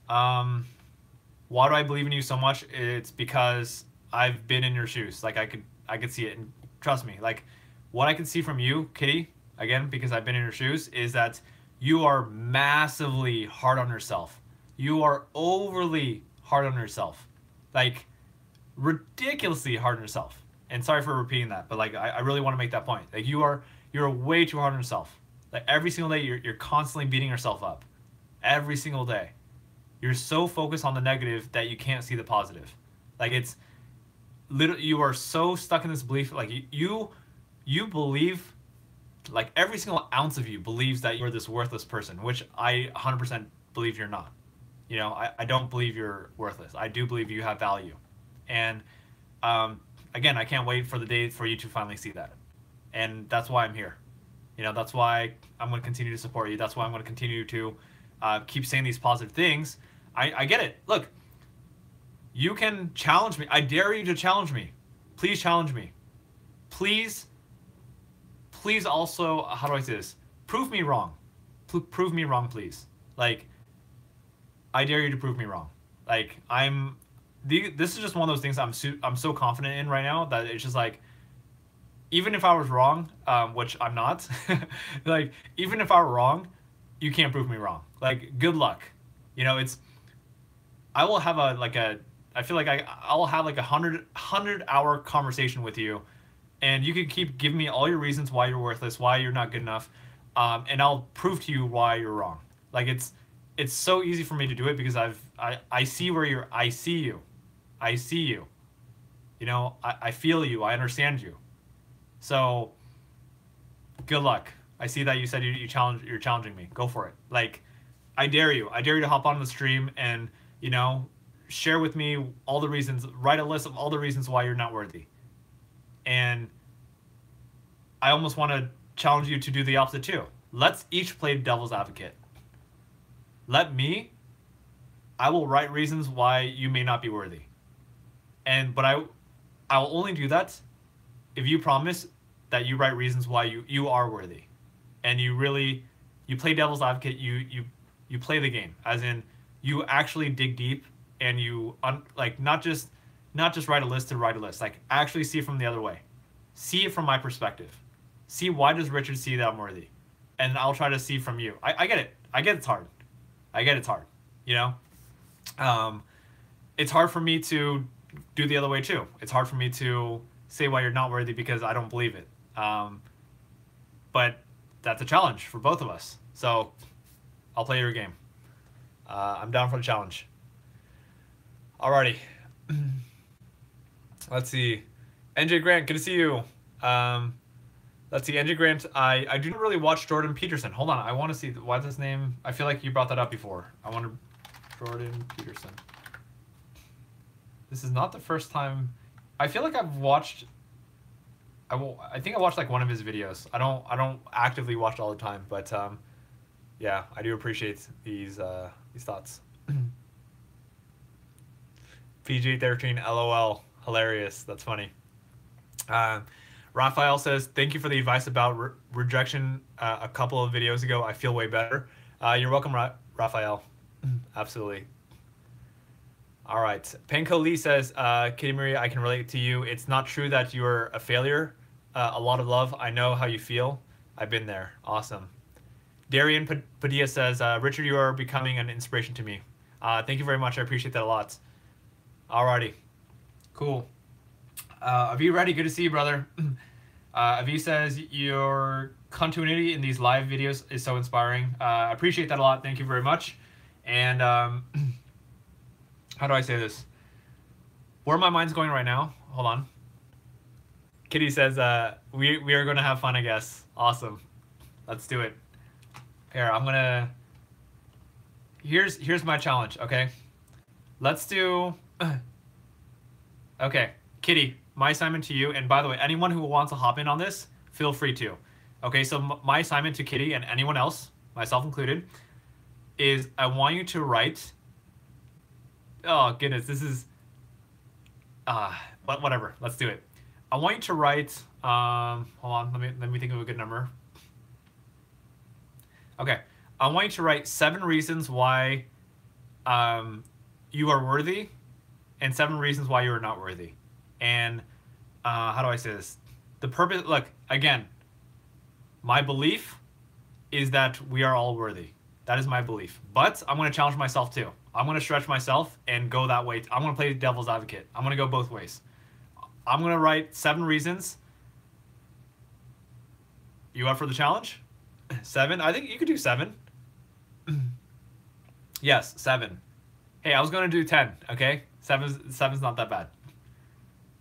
why do I believe in you so much? It's because I've been in your shoes. Like, I could see it, and trust me, like, what I can see from you, Kitty, again, because I've been in your shoes, is that you are massively hard on yourself. You are overly hard on yourself, like ridiculously hard on yourself. And sorry for repeating that, but like I really want to make that point. Like you're way too hard on yourself. Like every single day you're constantly beating yourself up. Every single day. You're so focused on the negative that you can't see the positive. Like it's literally, you are so stuck in this belief, like you believe, like every single ounce of you believes that you're this worthless person, which I 100% believe you're not. You know, I don't believe you're worthless. I do believe you have value. And again, I can't wait for the day for you to finally see that. And that's why I'm here. You know, that's why I'm going to continue to support you. That's why I'm going to continue to keep saying these positive things. I get it. Look, you can challenge me. I dare you to challenge me. Please challenge me. Please also, how do I say this? Prove me wrong. Prove me wrong, please. Like, I dare you to prove me wrong. Like, this is just one of those things I'm so confident in right now that it's just like, even if I was wrong, which I'm not, like, even if I were wrong, you can't prove me wrong. Like, good luck. You know, I will have I feel like I'll have like a 100-hour conversation with you, and you can keep giving me all your reasons why you're worthless, why you're not good enough, and I'll prove to you why you're wrong. Like, it's so easy for me to do it because I see where I see you. I see you. You know, I feel you. I understand you. So, good luck. I see that you said you're challenging me. Go for it. Like, I dare you. I dare you to hop on the stream and, you know, share with me all the reasons, write a list of all the reasons why you're not worthy. And I almost want to challenge you to do the opposite too. Let's each play devil's advocate. I will write reasons why you may not be worthy. But I will only do that if you promise that you write reasons why you are worthy. And you play devil's advocate, you play the game, as in you actually dig deep and you like not just write a list to write a list, like actually see it from the other way. See it from my perspective. See, why does Richard see that I'm worthy? And I'll try to see from you. I get it. I get it's hard. I get it's hard. You know? It's hard for me to do the other way too. It's hard for me to say why you're not worthy because I don't believe it. But that's a challenge for both of us. So I'll play your game. I'm down for the challenge. Alrighty. Let's see. NJ Grant, good to see you. Let's see, NJ Grant. I do not really watch Jordan Peterson. Hold on, I want to see what's his name. I feel like you brought that up before. I want to Jordan Peterson. This is not the first time. I feel like I've watched. I think I watched like one of his videos. I don't actively watch all the time, but yeah, I do appreciate these thoughts. PG-13 LOL, hilarious. That's funny. Raphael says, thank you for the advice about rejection a couple of videos ago. I feel way better. You're welcome, Raphael. Absolutely. All right. Penko Lee says, Kitty Maria, I can relate to you. It's not true that you're a failure. A lot of love. I know how you feel. I've been there. Awesome. Darian Padilla says, Richard, you are becoming an inspiration to me. Thank you very much. I appreciate that a lot. Alrighty. Cool. Avi, ready? Good to see you, brother. Avi says, your continuity in these live videos is so inspiring. I appreciate that a lot. Thank you very much. And how do I say this? Where my mind's going right now? Hold on. Kitty says, we are going to have fun, I guess. Awesome. Let's do it. Here, I'm going to... Here's my challenge, okay? Let's do... Okay, Kitty, my assignment to you, and by the way, anyone who wants to hop in on this, feel free to. Okay, so my assignment to Kitty and anyone else, myself included, is I want you to write... Oh, goodness, this is... whatever, let's do it. I want you to write... hold on, let me think of a good number. Okay, I want you to write 7 reasons why you are worthy and 7 reasons why you are not worthy. And how do I say this? The purpose, look, again, my belief is that we are all worthy. That is my belief. But I'm going to challenge myself too. I'm going to stretch myself and go that way. I'm going to play devil's advocate. I'm going to go both ways. I'm gonna write 7 reasons. You up for the challenge? 7? I think you could do 7. Yes, 7. Hey, I was gonna do 10. Okay, seven's not that bad.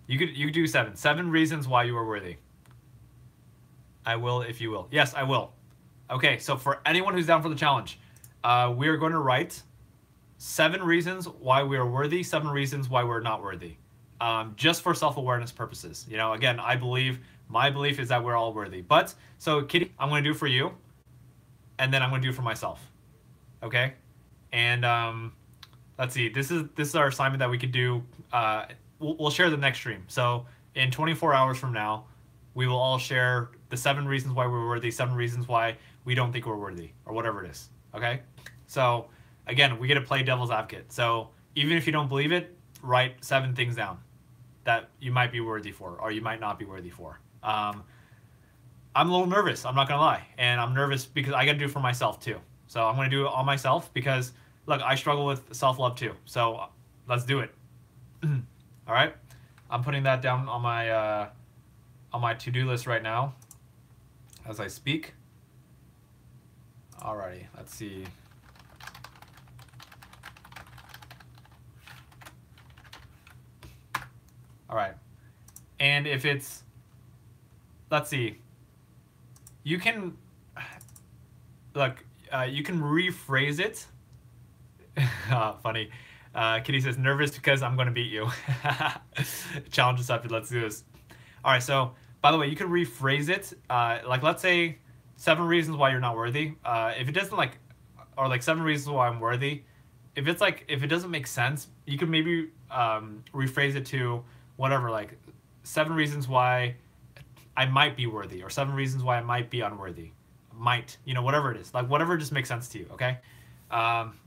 You could do 7. 7 reasons why you are worthy. I will if you will. Yes, I will. Okay, so for anyone who's down for the challenge, we are going to write 7 reasons why we are worthy, 7 reasons why we're not worthy, just for self-awareness purposes. You know, again, my belief is that we're all worthy. But so, Kitty, I'm going to do for you, and then I'm going to do for myself. Okay, and let's see. This is our assignment that we could do. We'll share the next stream. So in 24 hours from now, we will all share the 7 reasons why we're worthy, 7 reasons why we don't think we're worthy, or whatever it is. Okay? So again, we get to play devil's advocate. So even if you don't believe it, write 7 things down that you might be worthy for, or you might not be worthy for. I'm a little nervous, I'm not gonna lie. And I'm nervous because I gotta do it for myself too. So I'm gonna do it on myself because, look, I struggle with self-love too. So let's do it. All right? I'm putting that down on my to-do list right now as I speak. Alrighty, let's see. All right, and if it's, let's see, you can, look, you can rephrase it. Funny. Kitty says, nervous because I'm going to beat you. Challenge accepted. Let's do this. All right. So, by the way, you can rephrase it. Like, let's say 7 reasons why you're not worthy. If it doesn't or 7 reasons why I'm worthy. If it's if it doesn't make sense, you could maybe rephrase it to whatever, 7 reasons why I might be worthy, or 7 reasons why I might be unworthy. Might, whatever it is. Whatever just makes sense to you. Okay.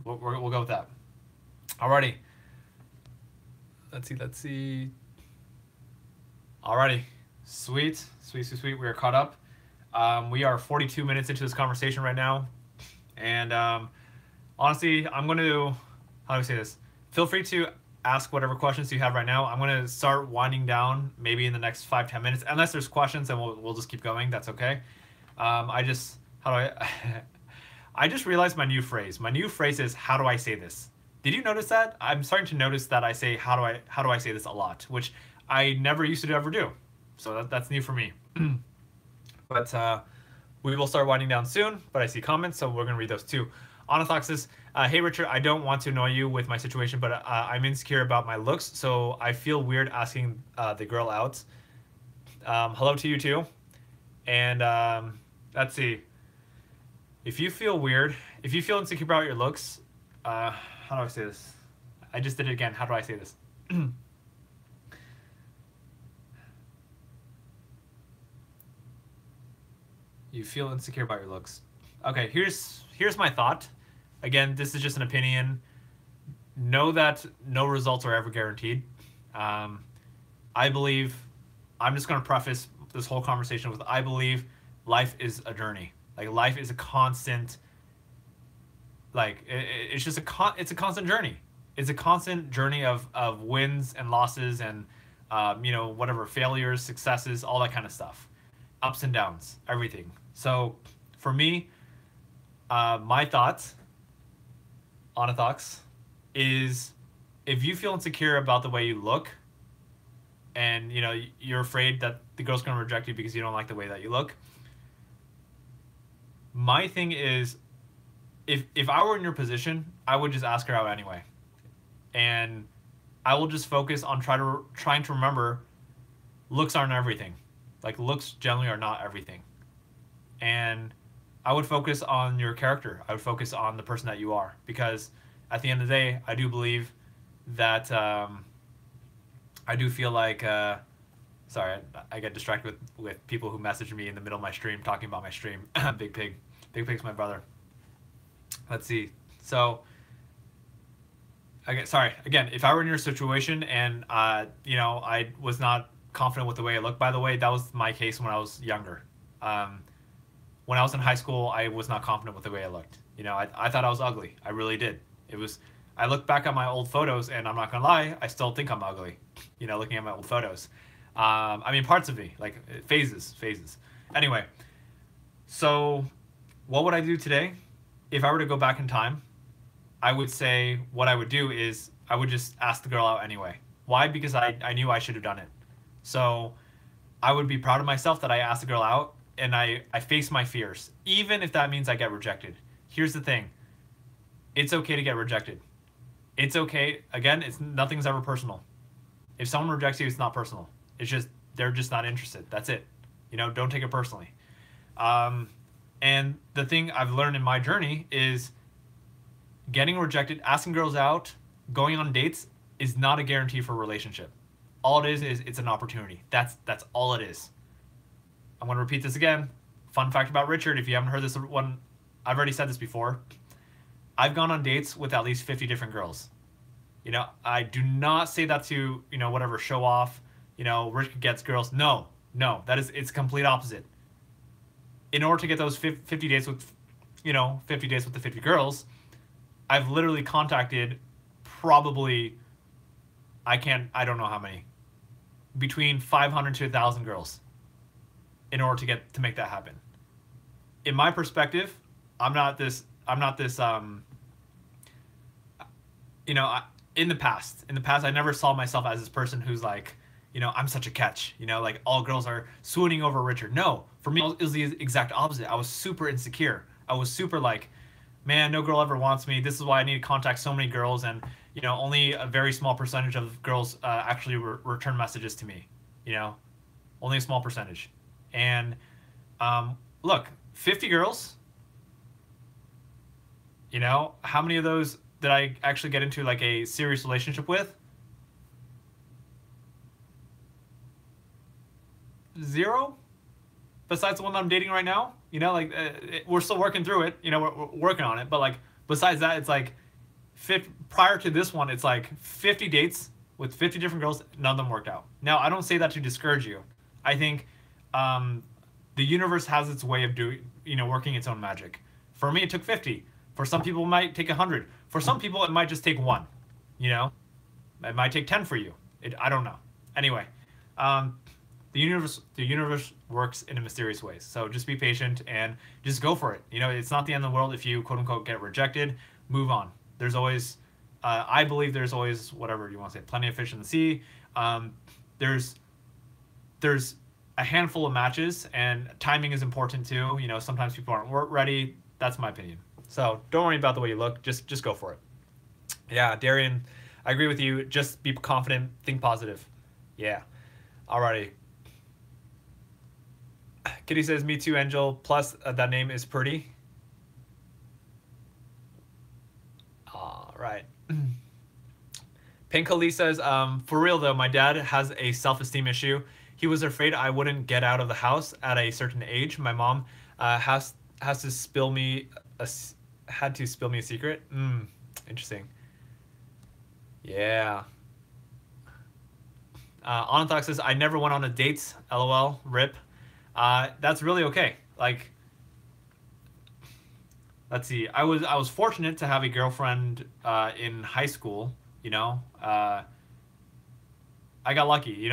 We'll go with that. Alrighty. Let's see. Alrighty. Sweet. We are caught up. We are 42 minutes into this conversation right now. And honestly, I'm going to, how do I say this? Feel free to ask whatever questions you have right now. I'm going to start winding down maybe in the next 5-10 minutes. Unless there's questions, then we'll just keep going. That's okay. I just realized my new phrase. My new phrase is, how do I say this? Did you notice that? I'm starting to notice that I say, how do I say this a lot, which I never used to ever do. So that's new for me. But we will start winding down soon, but I see comments, so we're going to read those too. Onathox says, hey Richard, I don't want to annoy you with my situation, but I'm insecure about my looks, so I feel weird asking the girl out. Hello to you too. And let's see. If you feel insecure about your looks, how do I say this? I just did it again. How do I say this? You feel insecure about your looks. Okay, here's my thought. Again, this is just an opinion. Know that no results are ever guaranteed. I believe, I'm just going to preface this whole conversation with, I believe life is a journey. Life is a constant, it's just it's a constant journey. It's a constant journey of wins and losses and, whatever, failures, successes, all that kind of stuff. Ups and downs, everything. So for me, my thoughts, Onathox, is if you feel insecure about the way you look and, you're afraid that the girl's going to reject you because you don't like the way that you look, my thing is, if I were in your position, I would just ask her out anyway. And I will just focus on trying to remember looks aren't everything. Looks generally are not everything. And I would focus on your character. I would focus on the person that you are. Because at the end of the day, I do believe that I do feel like... sorry, I get distracted with people who message me in the middle of my stream talking about my stream. Big Pig. Big Pig's my brother. Let's see. So, again, if I were in your situation and, I was not confident with the way I looked, by the way, that was my case when I was younger. When I was in high school, I was not confident with the way I looked. I thought I was ugly. I really did. I look back at my old photos, and I'm not going to lie, I still think I'm ugly, looking at my old photos. I mean, parts of me, like phases. Anyway, so what would I do today? If I were to go back in time, I would say what I would do is I would just ask the girl out anyway. Why? Because I knew I should have done it. So I would be proud of myself that I asked the girl out and I face my fears, even if that means I get rejected. Here's the thing. It's okay to get rejected. It's okay. Again, it's nothing's ever personal. If someone rejects you, it's not personal. It's just they're just not interested. That's it. Don't take it personally. And the thing I've learned in my journey is getting rejected, asking girls out, going on dates is not a guarantee for a relationship. All it is it's an opportunity. That's all it is. I'm going to repeat this again. Fun fact about Richard, if you haven't heard this one, I've already said this before. I've gone on dates with at least 50 different girls. I do not say that to, whatever, show off, Richard gets girls. No, it's complete opposite. In order to get those 50 dates with, 50 dates with the 50 girls, I've literally contacted probably, I don't know how many, between 500 to 1,000 girls in order to make that happen. In my perspective, I'm not this, in the past, I never saw myself as this person who's like, I'm such a catch, like all girls are swooning over Richard. No, for me, it was the exact opposite. I was super insecure. I was super like, man, no girl ever wants me. This is why I need to contact so many girls. And, only a very small percentage of girls actually return messages to me, only a small percentage. And look, 50 girls, how many of those did I actually get into like a serious relationship with? 0, besides the one that I'm dating right now. We're still working through it. We're working on it. But like besides that, it's like prior to this one, it's like 50 dates with 50 different girls. None of them worked out. Now, I don't say that to discourage you. I think the universe has its way of doing, working its own magic. For me, it took 50. For some people, it might take 100. For some people, it might just take 1. It might take 10 for you. I don't know. Anyway, the universe works in mysterious ways. So just be patient and just go for it. It's not the end of the world if you quote unquote get rejected. Move on. There's always, I believe there's always, whatever you want to say, plenty of fish in the sea. There's a handful of matches, and timing is important too. Sometimes people aren't ready. That's my opinion. So don't worry about the way you look. Just go for it. Yeah, Darian, I agree with you. Just be confident. Think positive. Yeah. Alrighty. Kitty says, me too, Angel. Plus, that name is pretty. All right. Pink Ali says, for real though, my dad has a self-esteem issue. He was afraid I wouldn't get out of the house at a certain age. My mom had to spill me a secret. Interesting. Yeah. Onathox says, I never went on a date. LOL. Rip. That's really okay. Like, let's see. I was fortunate to have a girlfriend in high school. I got lucky.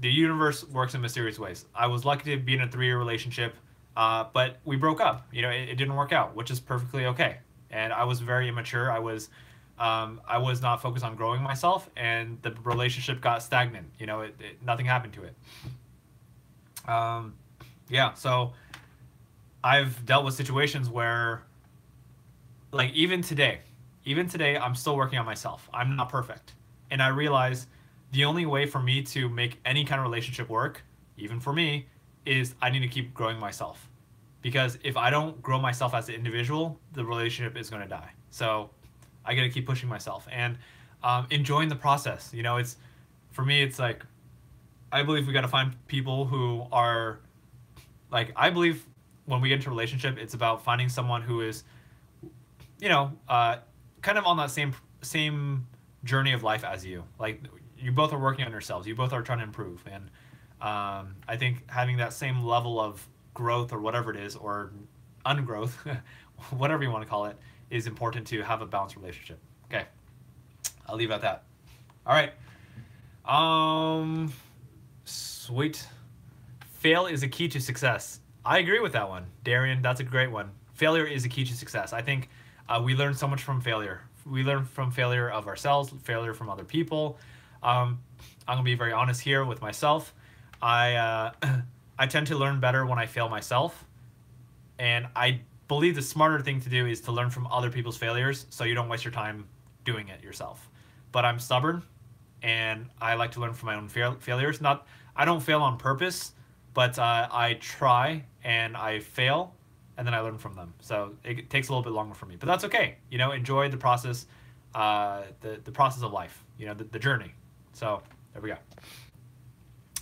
The universe works in mysterious ways. I was lucky to be in a 3-year relationship, but we broke up. It didn't work out, which is perfectly okay. And I was very immature. I was not focused on growing myself, and the relationship got stagnant. Nothing happened to it. Yeah, so I've dealt with situations where, like, even today, I'm still working on myself. I'm not perfect. And I realize the only way for me to make any kind of relationship work, even for me, is I need to keep growing myself. Because if I don't grow myself as an individual, the relationship is going to die. So I got to keep pushing myself and enjoying the process. For me, it's like, I believe we got to find people who are, like, I believe when we get into a relationship, it's about finding someone who is, kind of on that same journey of life as you. Like, you both are working on yourselves. You both are trying to improve. And I think having that same level of growth or whatever it is, or ungrowth, whatever you want to call it, is important to have a balanced relationship. Okay. I'll leave it at that. All right. Sweet. Fail is a key to success. I agree with that one. Darian, that's a great one. Failure is a key to success. I think we learn so much from failure. We learn from failure of ourselves, failure from other people. I'm going to be very honest here with myself. I tend to learn better when I fail myself. And I believe the smarter thing to do is to learn from other people's failures so you don't waste your time doing it yourself. But I'm stubborn and I like to learn from my own failures. I don't fail on purpose, but I try and I fail and then I learn from them. So it takes a little bit longer for me, but that's okay. You know, enjoy the process, the process of life, you know, the journey. So there we go.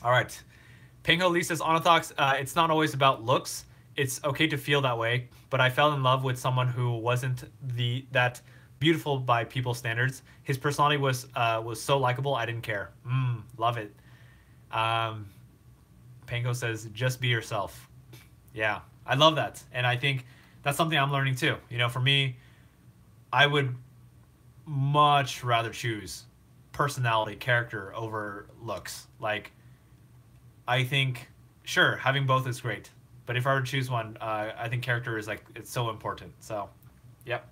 All right. Pingo Lee says, Orthodox, it's not always about looks. It's okay to feel that way, but I fell in love with someone who wasn't that beautiful by people's standards. His personality was so likable, I didn't care. Love it. Pango says, just be yourself. Yeah, I love that. And I think that's something I'm learning too. You know, for me, I would much rather choose personality, character over looks. Like, I think, sure, having both is great. But if I were to choose one, I think character is like, it's so important. So, yep.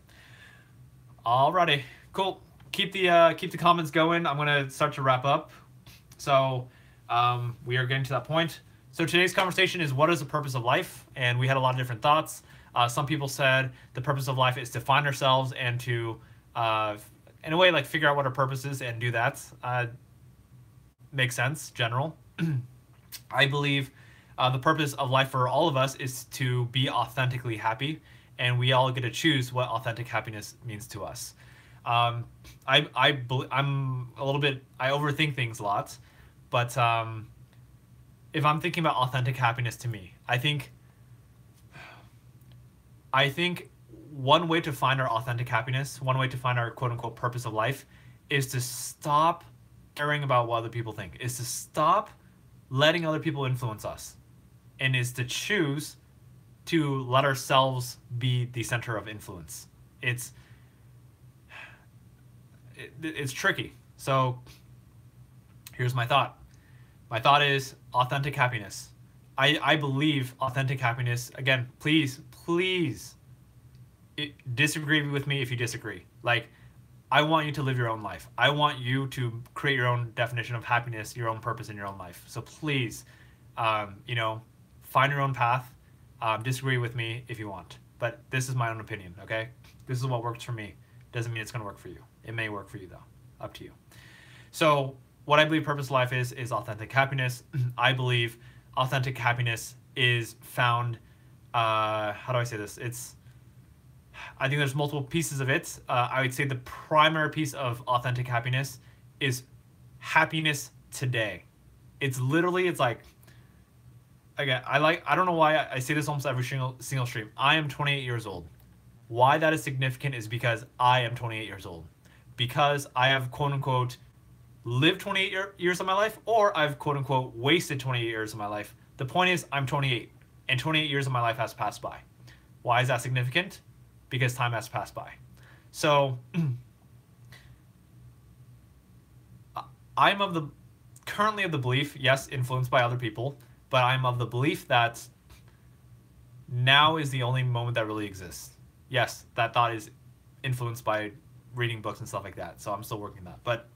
Alrighty, cool. Keep the comments going. I'm gonna start to wrap up. So, we are getting to that point. So today's conversation is, what is the purpose of life? And we had a lot of different thoughts. Some people said the purpose of life is to find ourselves and to, in a way, like figure out what our purpose is and do that. Makes sense, general. I believe the purpose of life for all of us is to be authentically happy, and we all get to choose what authentic happiness means to us. I'm a little bit, I overthink things a lot, but if I'm thinking about authentic happiness to me, I think one way to find our authentic happiness, one way to find our quote unquote purpose of life, is to stop caring about what other people think, is to stop letting other people influence us, and is to choose to let ourselves be the center of influence. It's tricky. So here's my thought. My thought is authentic happiness. I believe authentic happiness, again, please disagree with me if you disagree. Like, I want you to live your own life. I want you to create your own definition of happiness, your own purpose in your own life. So please, you know, find your own path. Disagree with me if you want. But this is my own opinion, okay? This is what works for me. Doesn't mean it's going to work for you. It may work for you, though. Up to you. So what I believe purpose of life is authentic happiness. I believe authentic happiness is found, how do I say this? I think there's multiple pieces of it. I would say the primary piece of authentic happiness is happiness today. It's like, again, I don't know why I say this almost every single stream. I am 28 years old. Why that is significant is because I am 28 years old. Because I have quote unquote lived 28 years of my life, or I've quote unquote wasted 28 years of my life. The point is, I'm 28 and 28 years of my life has passed by. Why is that significant? Because time has passed by. So I'm currently of the belief, yes, influenced by other people, but I'm of the belief that now is the only moment that really exists. Yes, that thought is influenced by reading books and stuff like that, so I'm still working that. But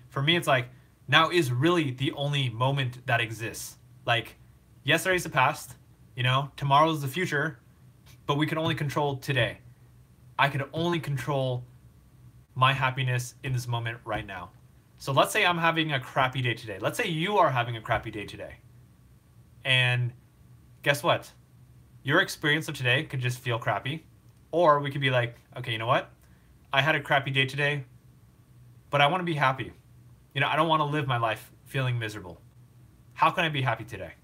for me, it's like, now is really the only moment that exists. Like, yesterday's the past, you know, tomorrow's the future, but we can only control today. I can only control my happiness in this moment right now. So let's say I'm having a crappy day today. Let's say you are having a crappy day today. And guess what? Your experience of today could just feel crappy. Or we could be like, okay, you know what? I had a crappy day today, but I want to be happy. You know, I don't want to live my life feeling miserable. How can I be happy today?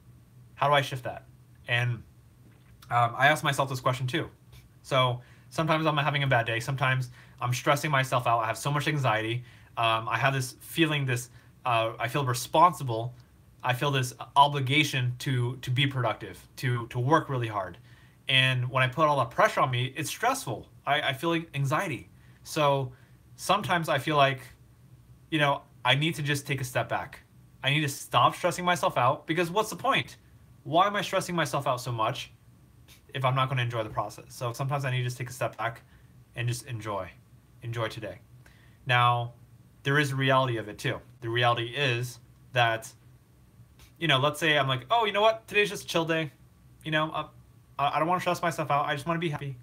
How do I shift that? And I ask myself this question too. So sometimes I'm having a bad day. Sometimes I'm stressing myself out. I have so much anxiety. I have this feeling, I feel responsible. I feel this obligation to be productive, to work really hard. And when I put all that pressure on me, it's stressful. I feel like anxiety. So sometimes I feel like, you know, I need to just take a step back. I need to stop stressing myself out, because what's the point? Why am I stressing myself out so much if I'm not going to enjoy the process? So sometimes I need to just take a step back and just enjoy today. Now, there is a reality of it too. The reality is that, let's say I'm like, oh, you know what? Today's just a chill day. I don't want to stress myself out. I just want to be happy.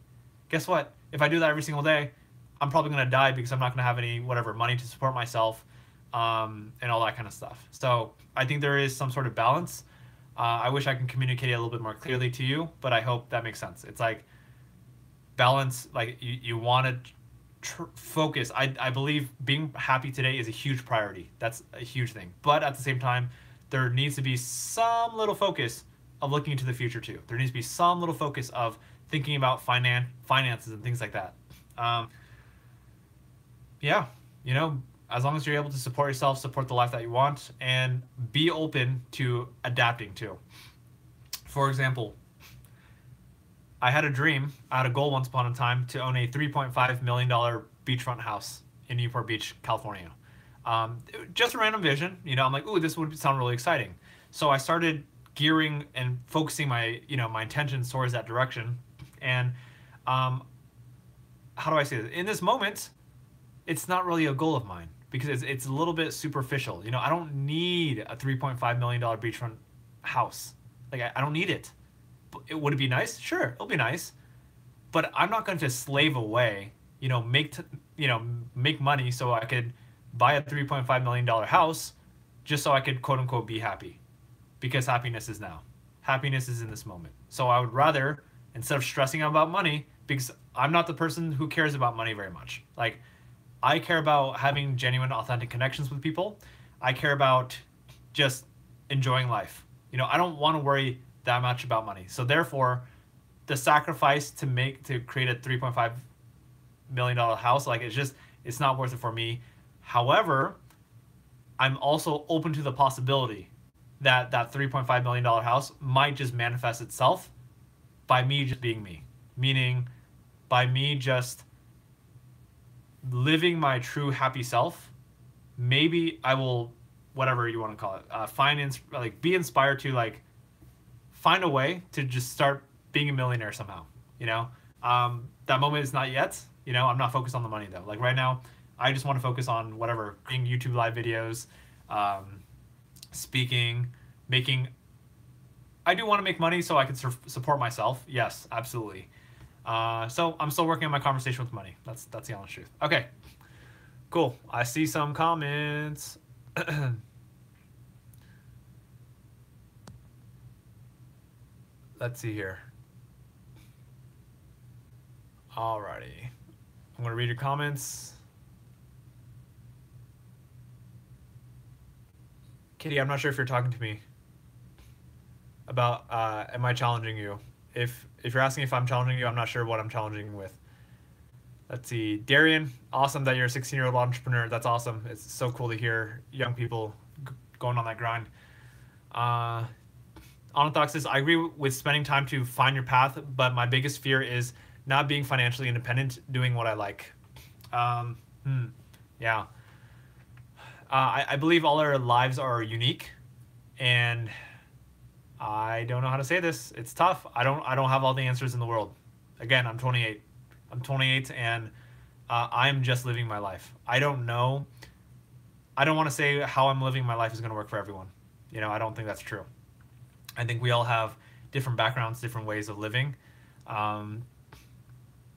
Guess what? If I do that every single day, I'm probably going to die, because I'm not going to have any money to support myself, and all that kind of stuff. So I think there is some sort of balance. I wish I can communicate it a little bit more clearly to you, but I hope that makes sense. It's like balance, like you want to focus. I believe being happy today is a huge priority. That's a huge thing. But at the same time, there needs to be some little focus of looking into the future too. There needs to be some little focus of thinking about finances and things like that. Yeah, as long as you're able to support yourself, support the life that you want, and be open to adapting too. For example, I had a goal once upon a time to own a $3.5 million beachfront house in Newport Beach, California. Just a random vision, I'm like, ooh, this would sound really exciting. So I started gearing and focusing my intentions towards that direction. And how do I say this? In this moment, it's not really a goal of mine, because it's a little bit superficial. I don't need a $3.5 million beachfront house. Like, I don't need it. Would it be nice? Sure, it'll be nice. But I'm not going to slave away, make money so I could buy a $3.5 million house just so I could quote unquote be happy. Because happiness is now. Happiness is in this moment. So I would rather, instead of stressing out about money, because I'm not the person who cares about money very much. Like, I care about having genuine, authentic connections with people. I care about just enjoying life. I don't want to worry that much about money. So therefore, the sacrifice to create a $3.5 million house, like, it's not worth it for me. However, I'm also open to the possibility that that $3.5 million house might just manifest itself by me just being me. Meaning, by me just living my true happy self. Maybe I will, whatever you want to call it, be inspired to find a way to just start being a millionaire somehow. That moment is not yet. I'm not focused on the money though. Like right now, I just want to focus on whatever, creating YouTube live videos, speaking, making. I do want to make money so I can support myself. Yes, absolutely. So I'm still working on my conversation with money. That's the honest truth. Okay, cool. I see some comments. Let's see here. Alrighty. I'm going to read your comments. Kitty, I'm not sure if you're talking to me about, am I challenging you? If you're asking if I'm challenging you, I'm not sure what I'm challenging with. Let's see. Darian, awesome that you're a 16-year-old entrepreneur. That's awesome. It's so cool to hear young people going on that grind. Onathox says, I agree with spending time to find your path, but my biggest fear is not being financially independent, doing what I like. Yeah. I believe all our lives are unique, and I don't know how to say this. It's tough. I don't have all the answers in the world. Again, I'm 28. I'm 28, and I'm just living my life. I don't know. I don't want to say how I'm living my life is going to work for everyone. I don't think that's true. I think we all have different backgrounds, different ways of living.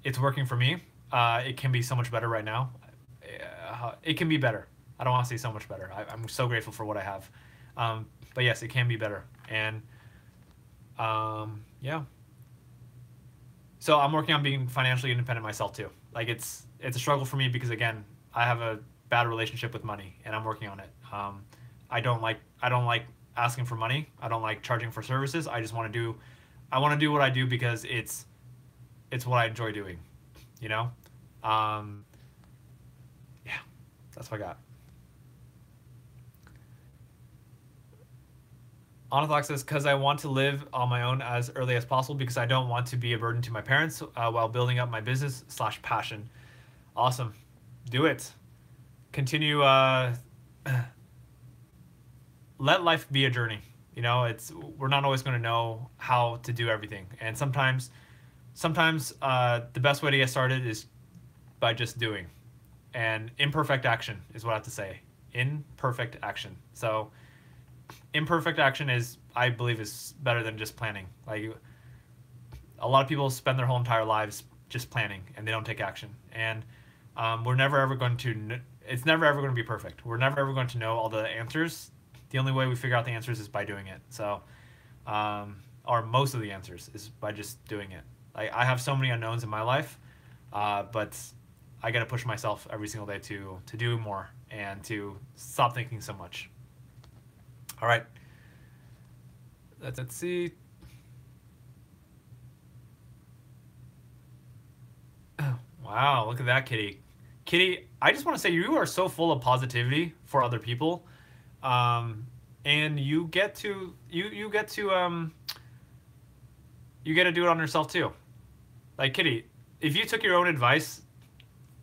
It's working for me. It can be so much better right now. It can be better. I don't want to say so much better. I'm so grateful for what I have. But yes, it can be better. And yeah. So I'm working on being financially independent myself too. Like it's a struggle for me because again, I have a bad relationship with money and I'm working on it. I don't like asking for money. I don't like charging for services. I want to do what I do because it's what I enjoy doing, Yeah, that's what I got. Onathox says, because I want to live on my own as early as possible because I don't want to be a burden to my parents while building up my business / passion. Awesome. Do it. Continue let life be a journey. You know, we're not always going to know how to do everything, and sometimes the best way to get started is by just doing. And imperfect action is what I have to say. Imperfect action. So imperfect action is, I believe, is better than just planning. Like, a lot of people spend their whole entire lives just planning and they don't take action. And we're never ever going to. It's never ever going to be perfect. We're never ever going to know all the answers. The only way we figure out the answers is by doing it. So, or most of the answers is by just doing it. Like, I have so many unknowns in my life, but I got to push myself every single day to do more and to stop thinking so much. All right. Let's see. Wow, look at that, Kitty. Kitty, I just want to say you are so full of positivity for other people, and you get to you get to do it on yourself too. Like, Kitty, if you took your own advice,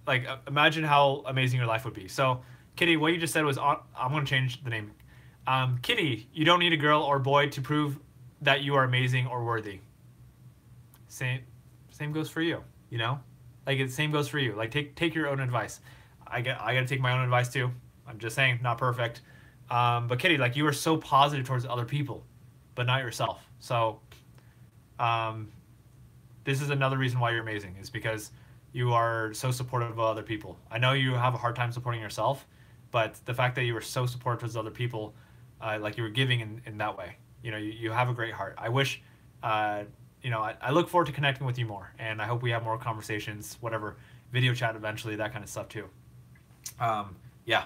like, imagine how amazing your life would be. So, Kitty, what you just said was, I'm going to change the name. Kitty, you don't need a girl or boy to prove that you are amazing or worthy. Same goes for you, you know? Like, the same goes for you. Like, take your own advice. I got to take my own advice too. I'm just saying, not perfect. But Kitty, like, you are so positive towards other people, but not yourself. So, this is another reason why you're amazing, is because you are so supportive of other people. I know you have a hard time supporting yourself, but the fact that you are so supportive towards other people, like, you were giving in that way, you know, you have a great heart. I wish, you know, I look forward to connecting with you more, and I hope we have more conversations, whatever, video chat eventually, that kind of stuff too. Yeah.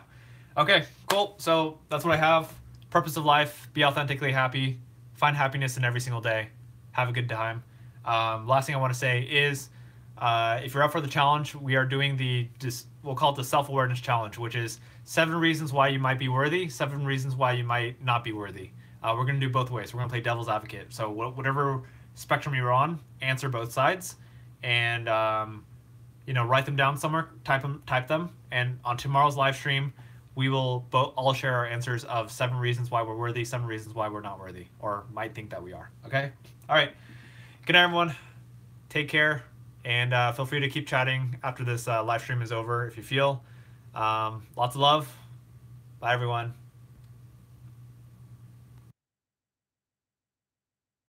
Okay, cool. So that's what I have. Purpose of life: be authentically happy, find happiness in every single day, have a good time. Last thing I want to say is, if you're up for the challenge, we are doing we'll call it the self-awareness challenge, which is 7 reasons why you might be worthy, 7 reasons why you might not be worthy. We're going to do both ways. We're going to play devil's advocate. So whatever spectrum you're on, answer both sides, and you know, write them down somewhere, type them, and on tomorrow's live stream, we will all share our answers of 7 reasons why we're worthy, 7 reasons why we're not worthy, or might think that we are. Okay? All right. Good night, everyone. Take care, and feel free to keep chatting after this live stream is over if you feel. Lots of love. Bye, everyone.